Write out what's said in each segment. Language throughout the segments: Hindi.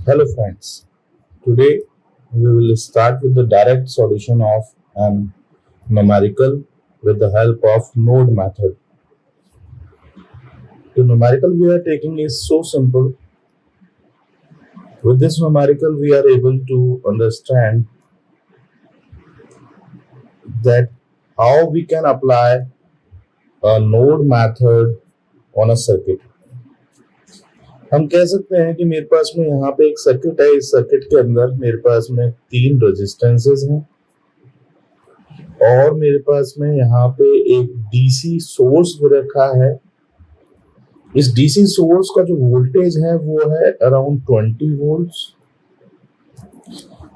Hello friends, today we will start with the direct solution of an numerical with the help of node method. The numerical we are taking is so simple. With this numerical we are able to understand that how we can apply a node method on a circuit. हम कह सकते हैं कि मेरे पास में यहाँ पे एक सर्किट है, इस सर्किट के अंदर मेरे पास में 3 रेजिस्टेंसेस हैं और मेरे पास में यहाँ पे एक डीसी सोर्स भी रखा है। इस डीसी सोर्स का जो वोल्टेज है वो है around 20 volts.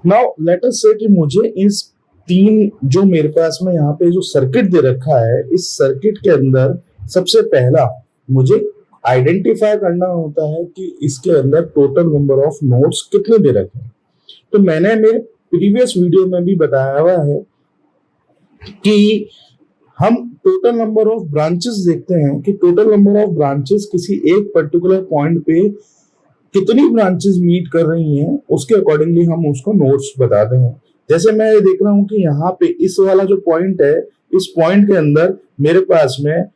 Now let us से कि मुझे इस 3 जो मेरे पास में यहाँ पे जो सर्किट दे रखा है, इस सर्किट के अंदर सबसे पहला मुझे आइडेंटिफाई करना होता है कि इसके अंदर टोटल नंबर ऑफ नोड्स कितने दे रखे हैं। तो मैंने मेरे प्रीवियस वीडियो में भी बताया हुआ है कि हम टोटल नंबर ऑफ ब्रांचेस देखते हैं कि टोटल नंबर ऑफ ब्रांचेस किसी एक पर्टिकुलर पॉइंट पे कितनी ब्रांचेस मीट कर रही हैं, उसके अकॉर्डिंगली हम उसको नोड्स बताते हैं। जैसे मैं ये देख रहा हूं कि यहाँ पे इस वाला जो पॉइंट है, इस पॉइंट के अंदर मेरे पास में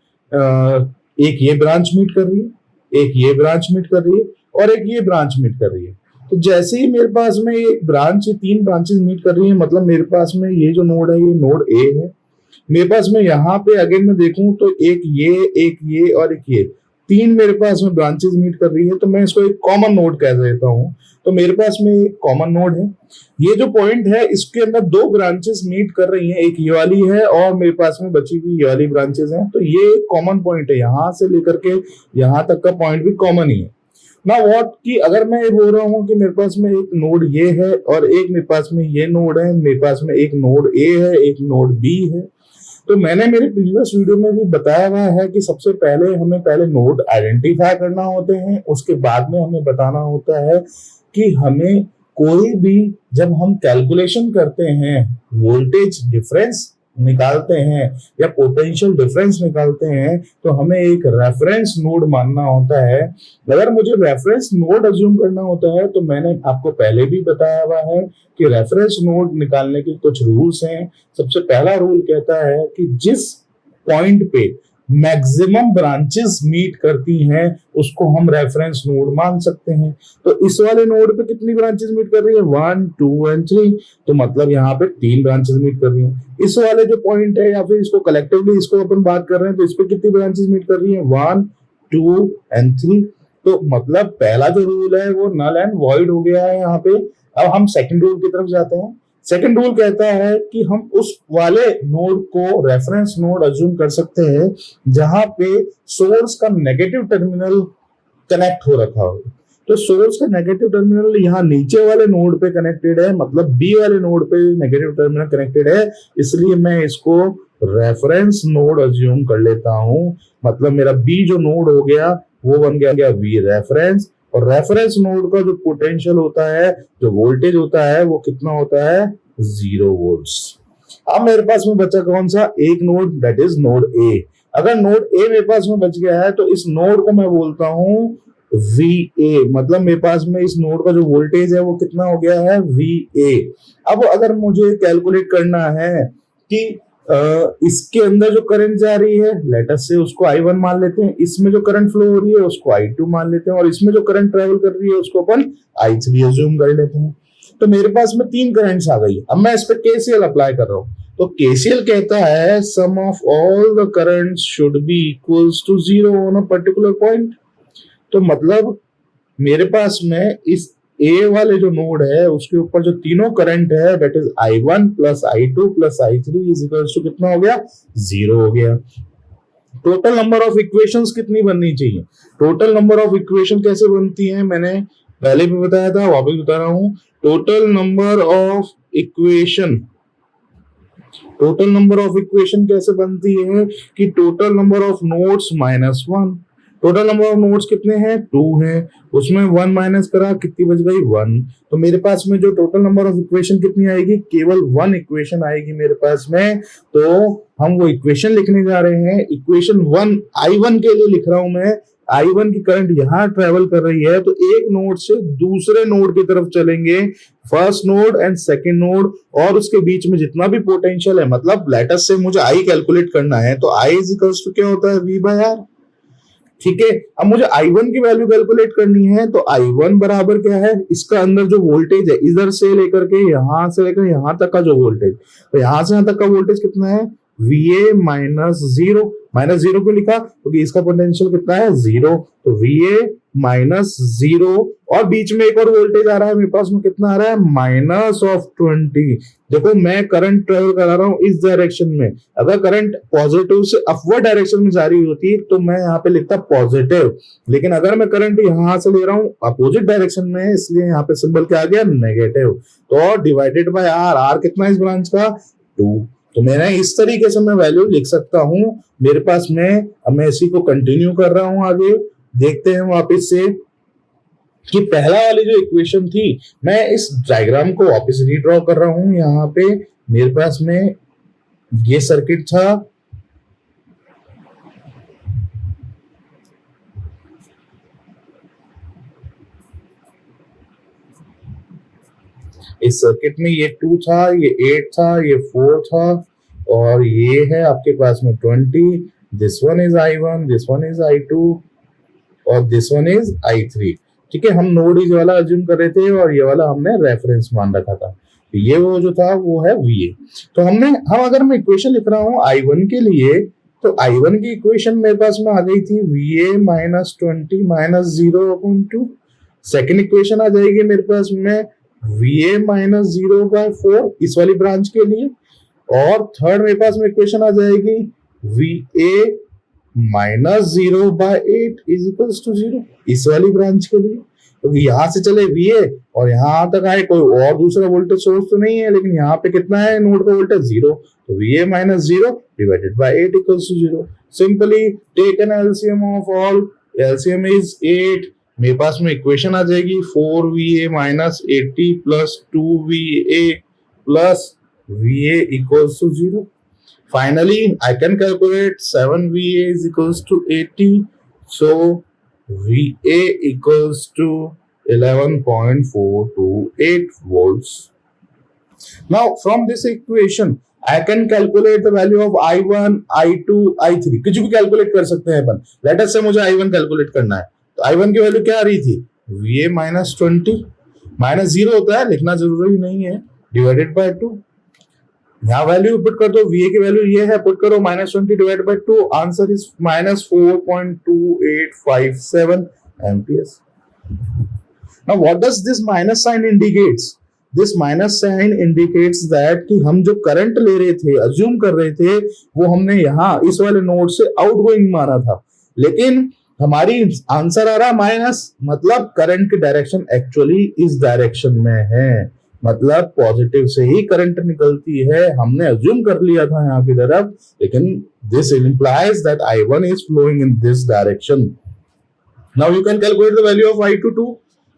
एक ये ब्रांच मीट कर रही है, एक ये ब्रांच मीट कर रही है और एक ये ब्रांच मीट कर रही है। तो जैसे ही मेरे पास में एक ब्रांच, 3 ब्रांचेस मीट कर रही है, मतलब मेरे पास में ये जो नोड है ये नोड ए है। मेरे पास में यहाँ पे अगर मैं देखूं तो एक ये और एक ये 3 मेरे पास में ब्रांचेस मीट कर रही है, तो मैं इसको एक कॉमन नोड कह देता हूँ। तो मेरे पास में एक कॉमन नोड है। ये जो पॉइंट है इसके अंदर 2 ब्रांचेस मीट कर रही हैं, एक ये वाली है और मेरे पास में बची हुई ये वाली ब्रांचेस हैं। तो ये कॉमन पॉइंट है, यहाँ से लेकर के यहाँ तक का पॉइंट भी कॉमन ही है ना। व्हाट कि अगर मैं ये बोल रहा हूँ कि मेरे पास में एक नोड ये है और एक मेरे पास में ये नोड है, मेरे पास में एक नोड ए है, एक नोड बी है। तो मैंने मेरे प्रीवियस वीडियो में भी बताया हुआ है कि सबसे पहले हमें पहले नोड आइडेंटिफाई करना होते हैं, उसके बाद में हमें बताना होता है कि हमें कोई भी जब हम कैलकुलेशन करते हैं, वोल्टेज डिफरेंस निकालते हैं या पोटेंशियल डिफरेंस निकालते हैं, तो हमें एक रेफरेंस नोड मानना होता है। अगर मुझे रेफरेंस नोड अज्यूम करना होता है तो मैंने आपको पहले भी बताया हुआ है कि रेफरेंस नोड निकालने के कुछ रूल्स हैं। सबसे पहला रूल कहता है कि जिस पॉइंट पे मैक्सिमम ब्रांचेस मीट करती हैं उसको हम रेफरेंस नोड मान सकते हैं। तो इस वाले नोड पे कितनी ब्रांचेस मीट कर रही है? 1, 2 एंड 3। तो मतलब यहाँ पे 3 ब्रांचेस मीट कर रही हैं। इस वाले जो पॉइंट है या फिर इसको कलेक्टिवली इसको अपन बात कर रहे हैं तो इस पे कितनी ब्रांचेस मीट कर रही है? 1, 2 एंड 3। तो मतलब पहला जो रूल है वो नल एंड वॉइड हो गया है यहाँ पे। अब हम सेकंड रूल की तरफ जाते हैं। सेकंड रूल कहता है कि हम उस वाले नोड को रेफरेंस नोड अज्यूम कर सकते हैं जहां पे सोर्स का नेगेटिव टर्मिनल कनेक्ट हो रखा हो। तो सोर्स का नेगेटिव टर्मिनल यहाँ नीचे वाले नोड पे कनेक्टेड है, मतलब बी वाले नोड पे नेगेटिव टर्मिनल कनेक्टेड है, इसलिए मैं इसको रेफरेंस नोड अज्यूम कर लेता हूं। मतलब मेरा बी जो नोड हो गया वो बन गया वी रेफरेंस, और रेफरेंस नोड का जो पोटेंशियल होता है, जो वोल्टेज होता है, वो कितना होता है? 0 वोल्ट्स। अब मेरे पास में बचा कौन सा? एक node, that is node A. अगर नोड ए मेरे पास में बच गया है तो इस नोड को मैं बोलता हूं VA। मतलब मेरे पास में इस नोड का जो वोल्टेज है वो कितना हो गया है? VA। अब अगर मुझे कैलकुलेट करना है कि इसके अंदर जो करंट जा रही है, लेट अस से उसको I1 मान लेते हैं, इसमें जो करंट फ्लो हो रही है उसको I2 मान लेते हैं, और इसमें जो करंट ट्रेवल कर रही है उसको अपन I3 अज्यूम कर लेते हैं। तो मेरे पास में 3 करंट्स आ गई। अब मैं इस पे KCL अप्लाई कर रहा हूं। तो KCL कहता है sum of all the currents should be equals to 0 on a particular point. तो मतलब मेरे पास में इस ए वाले जो नोड है उसके ऊपर जो तीनों करंट है, that is I1 plus I2 plus I3 is equals to कितना हो गया? 0 हो गया। टोटल नंबर ऑफ इक्वेशंस कितनी बननी चाहिए? टोटल नंबर ऑफ इक्वेशन कैसे बनती है मैंने पहले भी बताया था, वापस बता रहा हूं। Total number of equation, total number of equation कैसे बनती है कि total number of nodes minus 1। Total number of nodes कितने हैं? 2 हैं, उसमें 1 माइनस करा, कितनी बच गई? 1। तो मेरे पास में जो टोटल नंबर ऑफ इक्वेशन कितनी आएगी? केवल 1 इक्वेशन आएगी मेरे पास में। तो हम वो इक्वेशन लिखने जा रहे हैं। इक्वेशन 1 I1 के लिए लिख रहा हूं मैं। I1 की करंट यहाँ ट्रेवल कर रही है, तो एक नोड से दूसरे नोड की तरफ चलेंगे, first node and second node, और उसके बीच में जितना भी पोटेंशियल है, मतलब लेटस से मुझे I कैलकुलेट करना है, तो I इज इक्वल्स टू क्या होता है, V बाय R। ठीक है, अब मुझे I1 की वैल्यू कैलकुलेट करनी है, तो I1 बराबर क्या है, इसका अंदर जो वोल्टेज है, इधर से लेकर के यहां से लेकर यहां तक का जो वोल्टेज, तो यहां से यहां तक का वोल्टेज कितना है, VA माइनस जीरो क्यों लिखा, क्योंकि इसका पोटेंशियल कितना है, जीरो, तो VA माइनस जीरो, और बीच में एक और वोल्टेज आ रहा है मेरे पास में, कितना आ रहा है, -20। देखो मैं करंट ट्रेवल करा रहा हूं इस डायरेक्शन में, अगर करंट पॉजिटिव से अपवर्ड डायरेक्शन में जा रही होती तो मैं यहाँ पे लिखता पॉजिटिव, लेकिन अगर मैं करंट यहां से ले रहा हूं अपोजिट डायरेक्शन में, इसलिए यहाँ पे सिंबल क्या आ गया, नेगेटिव, तो डिवाइडेड बाय आर, आर कितना है इस ब्रांच का, 2। तो मैंने इस तरीके से मैं वैल्यू लिख सकता हूं मेरे पास में। अब मैं इसी को कंटिन्यू कर रहा हूं, आगे देखते हैं वापस से कि पहला वाली जो इक्वेशन थी, मैं इस डायग्राम को वापस रीड्रॉ कर रहा हूं। यहाँ पे मेरे पास में ये सर्किट था, इस सर्किट में ये 2 था, ये 8 था, ये 4 था, और ये है आपके पास में 20। This one is I1, this one is I2, और दिस वन इज I3। ठीक है, हम नोड इज वाला अज्यूम कर रहे थे, और ये वाला हमने रेफरेंस मान रखा था। तो ये वो जो था वो है VA। तो हम अगर मैं इक्वेशन लिख रहा हूँ I1 के लिए, तो I1 की इक्वेशन मेरे पास में आ गई थी VA minus 20 minus 0/2। Second equation आ जाएगी मेरे पास में VA माइनस 0/4 इस वाली ब्रांच के लिए, और थर्ड मेरे पास में इक्वेशन आ जाएगी VA minus 0/8 is equals to 0 इस वाली ब्रांच के लिए। तो यहां से चले VA और यहां तक आए, कोई और दूसरा वोल्टेज सोर्स तो नहीं है, लेकिन यहाँ पे कितना है नोड का वोल्टेज, 0, तो VA minus 0 divided by 8 equals to 0। Simply take an LCM of all, LCM is 8, मेरे पास में इक्वेशन आ जाएगी 4VA minus 80 plus 2VA plus VA equals to 0. Finally, I can calculate 7VA is equals to 80. So, VA equals to 11.428 volts. Now, from this equation, I can calculate the value of I1, I2, I3. कुछ भी कैलकुलेट कर सकते हैं अपन। लेट अस से मुझे I1 कैलकुलेट करना है, तो I1 की वैल्यू क्या आ रही थी, VA माइनस 20, माइनस 0 होता है, लिखना जरूरी नहीं है, डिवाइडेड बाय 2। यहाँ वैल्यू पुट कर दो, VA की वैल्यू ये है, पुट करो -20 divide by 2, answer is -4.2857 amperes. Now what does this minus sign indicates, this minus sign indicates that कि हम जो करंट ले रहे थे, अज्यूम कर रहे थे, वो हमने यहाँ इस वाले नोड से आउटगोइंग मारा था, लेकिन हमारी आंसर आ रहा माइनस, मतलब करंट की डायरेक्शन एक्चुअली इस डायरेक्शन में है, मतलब पॉजिटिव से ही करंट निकलती है, हमने अज्यूम कर लिया था यहाँ की तरफ, लेकिन this implies that I1 is flowing in this direction. Now you can calculate the value of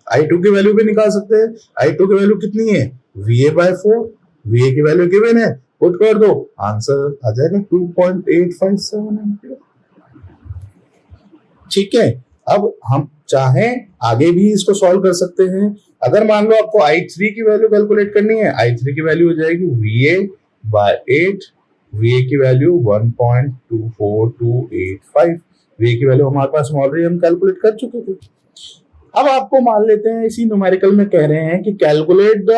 I2 की वैल्यू भी निकाल सकते हैं। I2 की वैल्यू कितनी है, VA/4, VA की वैल्यू गिवन है, पुट कर दो, आंसर आ जाएगा 2.857 एम्पियर। ठीक है, अब हम चाहें आगे भी इसको सॉल्व कर सकते हैं। अगर मान लो आपको I3 की वैल्यू कैलकुलेट करनी है, I3 की वैल्यू हो जाएगी VA/8, VA की वैल्यू 1.24285, VA की वैल्यू हमारे पास ऑलरेडी हम कैलकुलेट कर चुके थे। अब आपको मान लेते हैं इसी न्यूमेरिकल में कह रहे हैं कि calculate the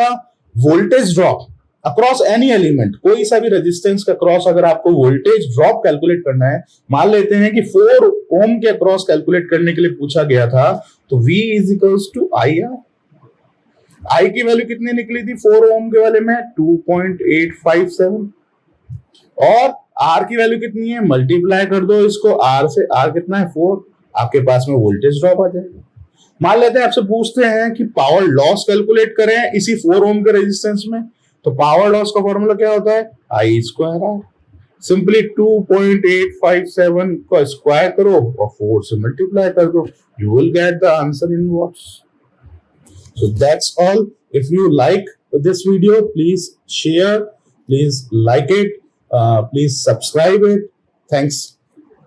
voltage drop across any element, कोई सा भी रेजिस्टेंस का क्रॉस अगर आपको वोल्टेज ड्रॉप कैलकुलेट करना है, मान लेते हैं कि 4 ओम के अक्रॉस कैलकुलेट करने के लिए पूछा गया था, तो V is equals to IR। I की वैल्यू कितनी निकली थी 4 ओम के वाले में, 2.857, और R की वैल्यू कितनी है, मल्टीप्लाई कर दो इसको R से, R कितना है 4, आपके पास में वोल्टेज ड्रॉप आ जाएगा। मान लेते हैं आपसे पूछते हैं कि पावर लॉस कैलकुलेट करें इसी 4 ओम के रेजिस्टेंस में, तो पावर लॉस का फॉर्मूला क्या होता है, I²R। सिंपली 2.857 को स्क्वायर करो और 4 से मल्टीप्लाई कर दो, you will get the answer in watts. So that's all. If you like this video, please share, please like it, please subscribe it. Thanks.